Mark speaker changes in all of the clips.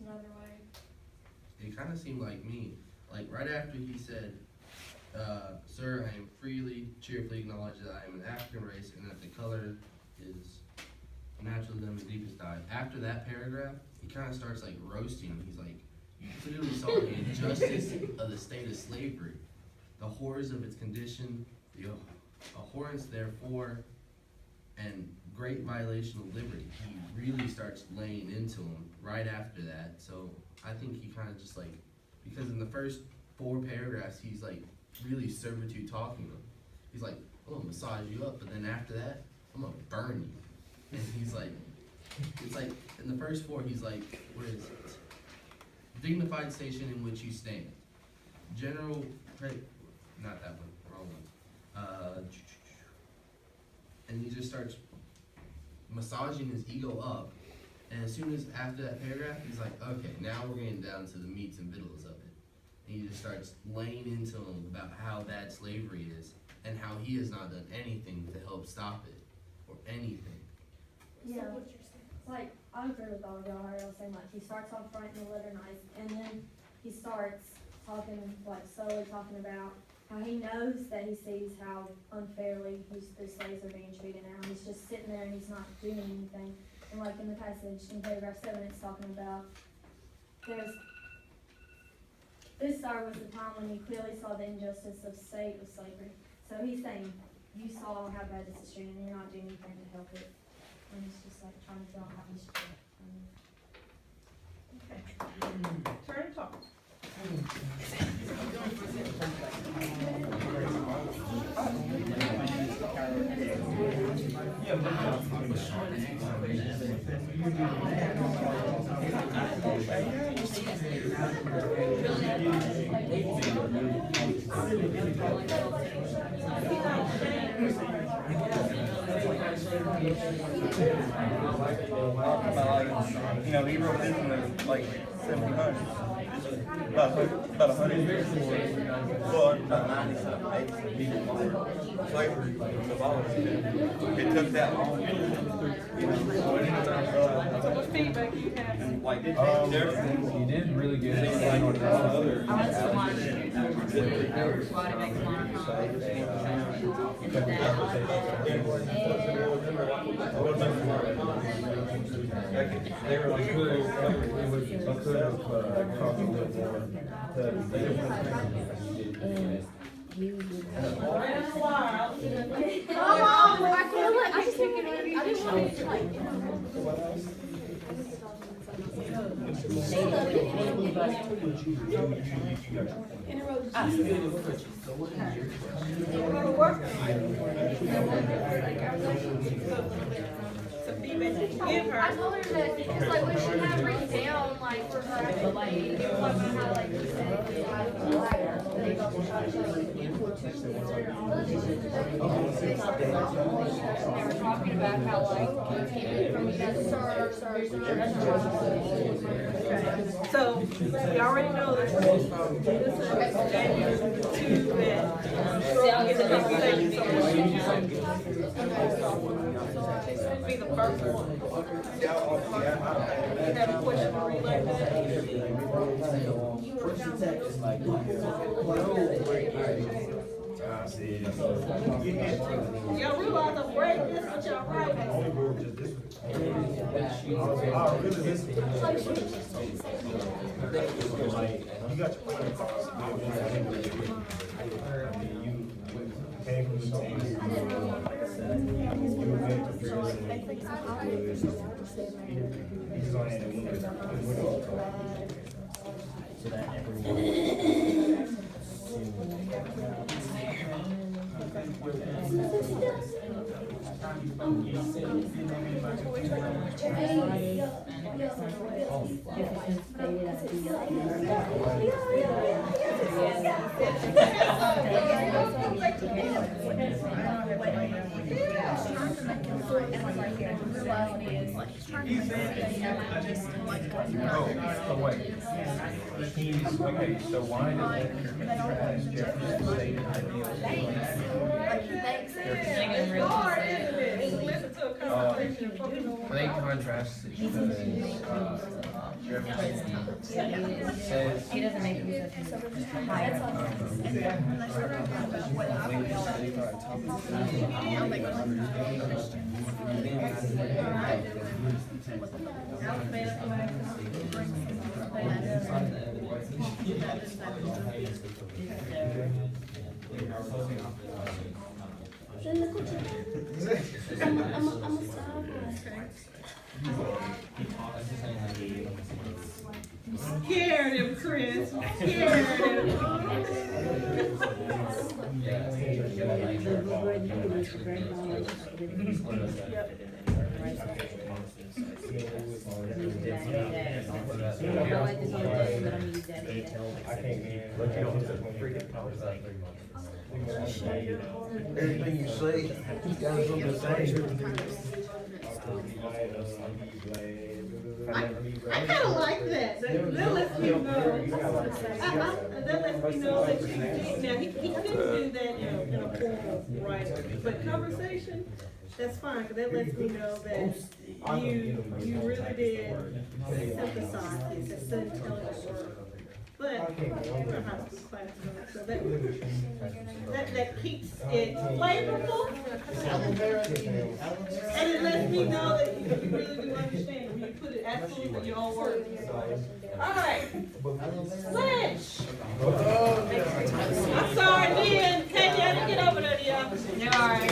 Speaker 1: another way.
Speaker 2: It kind of seemed like me. Like right after he said, "Sir, I am cheerfully acknowledge that I am an African race and that the color is naturally than the deepest dye." After that paragraph, he kind of starts like roasting him. He's like, "You clearly saw the injustice of the state of slavery, the horrors of its condition, the abhorrence therefore, and great violation of liberty." He really starts laying into him right after that. So I think he kind of just like, because in the first 4 paragraphs, he's like really servitude talking to him. He's like, "I'm gonna massage you up, but then after that, I'm gonna burn you." And he's like, it's like in the first 4, he's like, what is it? Dignified station in which you stand. General, not that one, wrong one. And he just starts massaging his ego up. And as soon as after that paragraph, he's like, okay, now we're getting down to the meats and victuals of it. And he just starts laying into him about how bad slavery is and how he has not done anything to help stop it or anything.
Speaker 1: Yeah, like, I agree with all of y'all. I was saying, like, he starts off writing the letter nice, and then he starts talking, like, slowly talking about how he knows that he sees how unfairly the slaves are being treated now. He's just sitting there and he's not doing anything. And like in the passage in paragraph 7, it's talking about this, sir, was the time when you clearly saw the injustice of state of slavery. So he's saying, you saw how bad this is treated and you're not doing anything to help it. And it's just like trying to feel how he should feel.
Speaker 3: Okay. Turn and talk.
Speaker 4: You know, he wrote this in the like 1700s. About 100 years before, well, about 90 something, slavery was abolished. It took that long.
Speaker 3: So what feedback you have?
Speaker 4: Like,
Speaker 5: You did really good.
Speaker 6: I went to one. Squad makes modified. And then
Speaker 5: They were like, could have talked a little more.
Speaker 1: I just think I didn't want to like.
Speaker 3: I
Speaker 1: told her that it's like we should have written down like for her to like give how like you said they were talking about how like from
Speaker 3: So you already know this is be the first one. Have a question to read like that? Y'all realize I'm writing this, but y'all writing.
Speaker 5: You got your point across. You came from the team. He's on it. So that so wait. Okay, so why does Banneker trash Jefferson's stated ideals?
Speaker 3: Listen to a conversation.
Speaker 5: I think contrast it because
Speaker 6: He doesn't make use of his height.
Speaker 3: Scared him, Chris. Scared him.
Speaker 4: Everything you say, you got something to say.
Speaker 3: I kinda like that. That lets me know. That lets me know that now, he couldn't do that in a formal writing, but conversation, that's fine, cause that lets me know that you really did synthesize this, it's an intelligent word. But, we're in high school class, so that keeps it flavorful. And it lets me know that you really do understand when you put it absolutely in your own words. Alright, switch! I'm sorry, Ben, Katie, I didn't get over there, y'all.
Speaker 6: You're alright.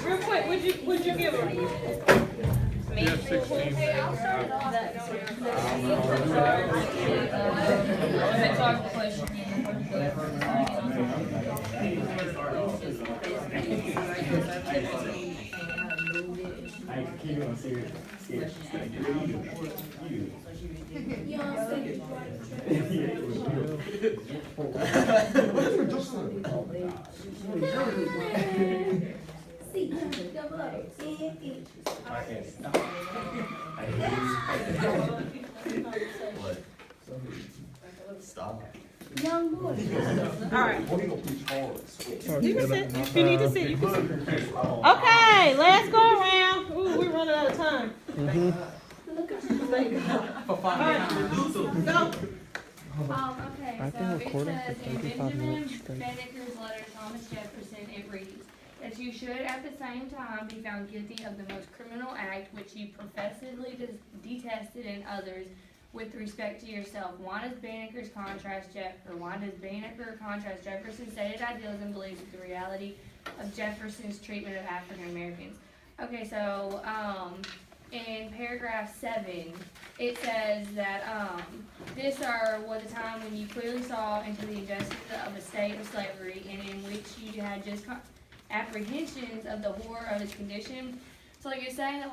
Speaker 3: Real quick, would you give her?
Speaker 6: Me? Hey, I'll start it off.
Speaker 4: Stop.
Speaker 1: Young boy.
Speaker 3: Alright. You can sit, if you need to sit, you can sit. Okay, let's go around. Ooh, we're running out of time. Thank God. Alright, go.
Speaker 1: Okay, so it says in Benjamin Banneker's letter to Thomas Jefferson, it reads, that you should at the same time be found guilty of the most criminal act which you professedly detested in others with respect to yourself. Why does Banneker contrast Jefferson's stated ideals and beliefs with the reality of Jefferson's treatment of African Americans? Okay, so in paragraph 7, it says that this was a time when you clearly saw into the injustice of a state of slavery and in which you had just apprehensions of the horror of its condition. So like you're saying that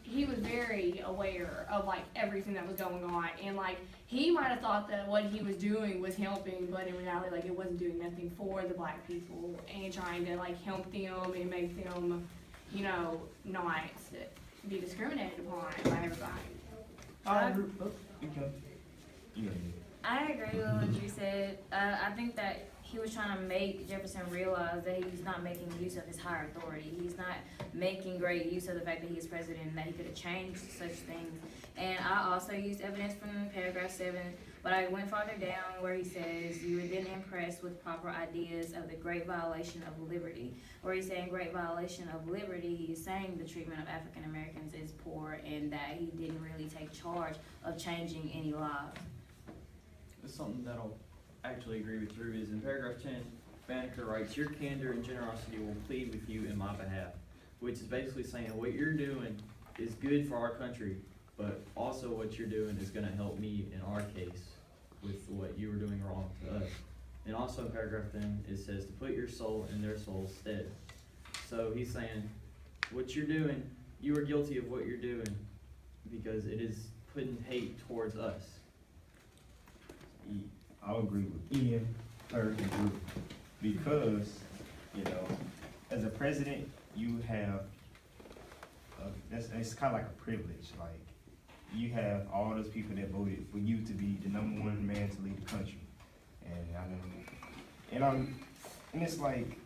Speaker 1: he was very aware of everything that was going on, and he might have thought that what he was doing was helping, but in reality it wasn't doing nothing for the black people and trying to help them and make them not be discriminated upon by everybody.
Speaker 6: I agree with what you said. I think that he was trying to make Jefferson realize that he's not making use of his higher authority. He's not making great use of the fact that he's president and that he could have changed such things. And I also used evidence from paragraph 7, but I went farther down where he says, you were then impressed with proper ideas of the great violation of liberty. Where he's saying great violation of liberty, he's saying the treatment of African Americans is poor and that he didn't really take charge of changing any lives.
Speaker 7: It's something that I'll actually agree with Drew is in paragraph 10, Banneker writes, your candor and generosity will plead with you in my behalf, which is basically saying what you're doing is good for our country, but also what you're doing is going to help me in our case with what you were doing wrong to us. And also in paragraph 10, it says to put your soul in their soul's stead. So he's saying, what you're doing, you are guilty of what you're doing because it is putting hate towards us.
Speaker 5: I'll agree with Ian, Eric, and Drew, because, as a president, you have, it's kind of like a privilege, you have all those people that voted for you to be the #1 man to lead the country, and it's like,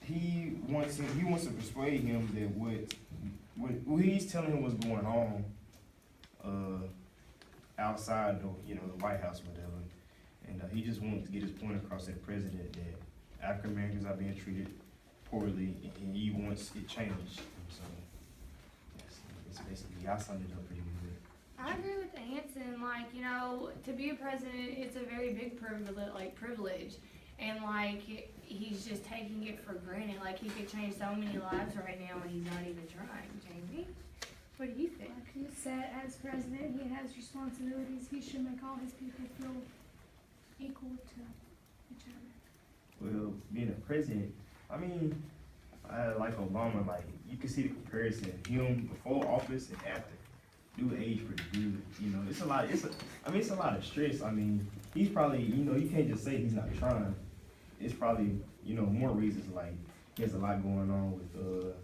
Speaker 5: he wants to persuade him that what what he's telling him what's going on, outside the, the White House or whatever. And, he just wants to get his point across to the president that African Americans are being treated poorly and he wants it changed. So, it's basically, I summed it up pretty good.
Speaker 8: I agree with Anson, like, to be a president, it's a very big privilege. And he's just taking it for granted, like he could change so many lives right now and he's not even trying. Jamie, what do you think?
Speaker 9: Like you said, as president, he has responsibilities. He should make all his people feel equal to each other.
Speaker 5: Well, being a president, I mean, like Obama, like you can see the comparison. Him before office and after. Dude age pretty good. It's a lot. It's a lot of stress. I mean, he's probably, you can't just say he's not trying. It's probably, more reasons, like he has a lot going on with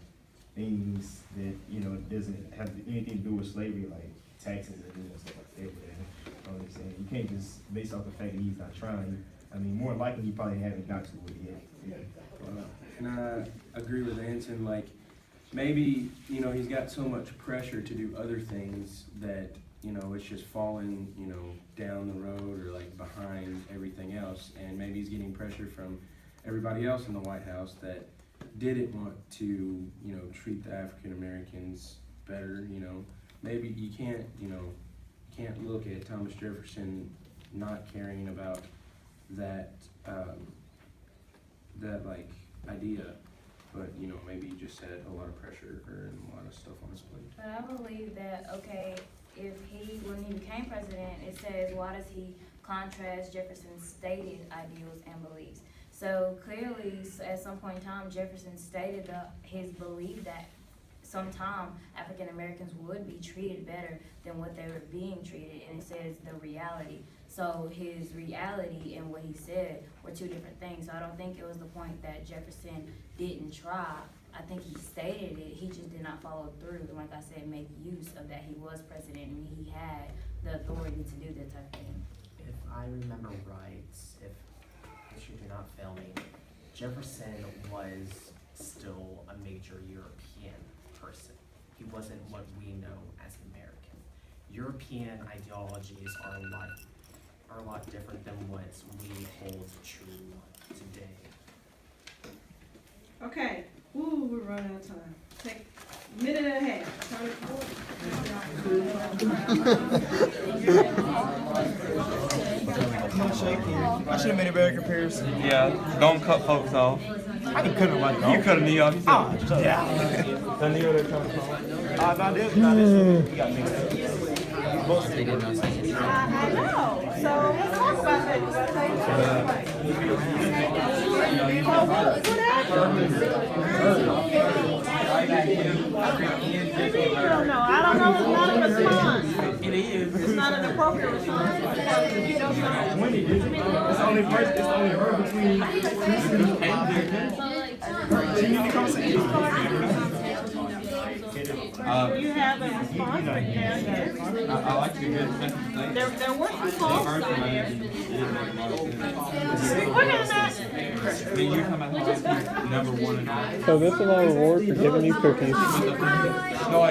Speaker 5: things that doesn't have anything to do with slavery, like taxes and stuff like that. You know what I'm saying? You can't just base off the fact that he's not trying. I mean, more likely he probably haven't got to it yet.
Speaker 10: And I agree with Anson, like, maybe, he's got so much pressure to do other things that, it's just falling, down the road or like behind everything else. And maybe he's getting pressure from everybody else in the White House that didn't want to, treat the African Americans better, Maybe you can't look at Thomas Jefferson not caring about that, that idea. But, maybe he just had a lot of pressure or a lot of stuff on his plate.
Speaker 6: But I believe that, okay, when he became president, it says, why does he contrast Jefferson's stated ideals and beliefs? So clearly, at some point in time, Jefferson stated his belief that sometime African Americans would be treated better than what they were being treated, and it says the reality. So his reality and what he said were two different things. So I don't think it was the point that Jefferson didn't try. I think he stated it, he just did not follow through. And like I said, make use of that he was president and he had the authority to do that type of thing.
Speaker 11: If I remember right, if history did not fail me, Jefferson was still a major European person. He wasn't what we know as American. European ideologies are a lot different than what we hold true today.
Speaker 3: Okay, ooh, we're running out of time. Take a minute and a half. Turn it forward.
Speaker 4: I should have made a better comparison. Yeah, don't cut folks off.
Speaker 5: I can cut him like that.
Speaker 4: You cut me off.
Speaker 5: Oh, yeah. The nigga that comes from. You got mixed up.
Speaker 3: I know. So let's talk about that. No, I don't know. It's not a response. It is. It's not an appropriate response. You don't know.
Speaker 5: It's only her between she need to come say
Speaker 3: You have a response right there.
Speaker 4: I like to get
Speaker 3: There were some calls on there. Look at that.
Speaker 4: you come out number one and all.
Speaker 12: So this is my reward for giving you cookies.
Speaker 4: No,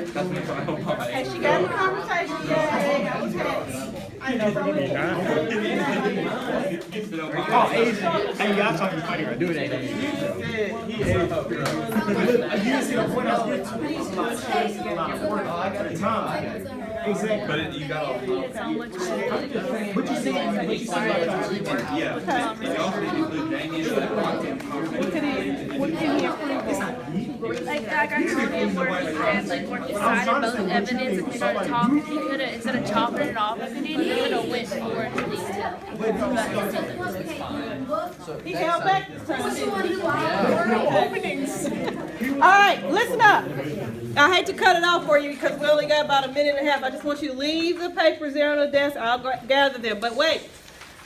Speaker 3: Hey, she got the conversation. Yay. Okay.
Speaker 5: oh, Asian. Hey, y'all talking funny right? Do it, Asian. You see the point I was getting to? The time. Exactly.
Speaker 4: But you got all.
Speaker 5: What you see?
Speaker 4: Yeah. And you also need to include Jamie and
Speaker 3: What can he approve?
Speaker 8: Like I told him where he said where he cited both evidence and he could have instead of chopping it off if he could have went more into detail.
Speaker 3: He held back this time. Openings. All right, listen up. I hate to cut it off for you because we only got about a minute and a half. I just want you to leave the papers there on the desk. I'll gather them. But wait.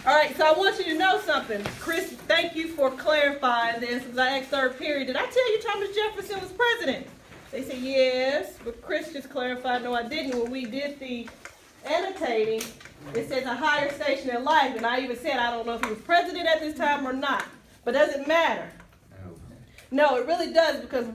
Speaker 3: All right, so I want you to know something. Chris, thank you for clarifying this because I asked third period. Did I tell you Thomas Jefferson was president? They said yes, but Chris just clarified, no, I didn't. When we did the annotating, it says a higher station in life, and I even said I don't know if he was president at this time or not, but does it matter? No, it really does, because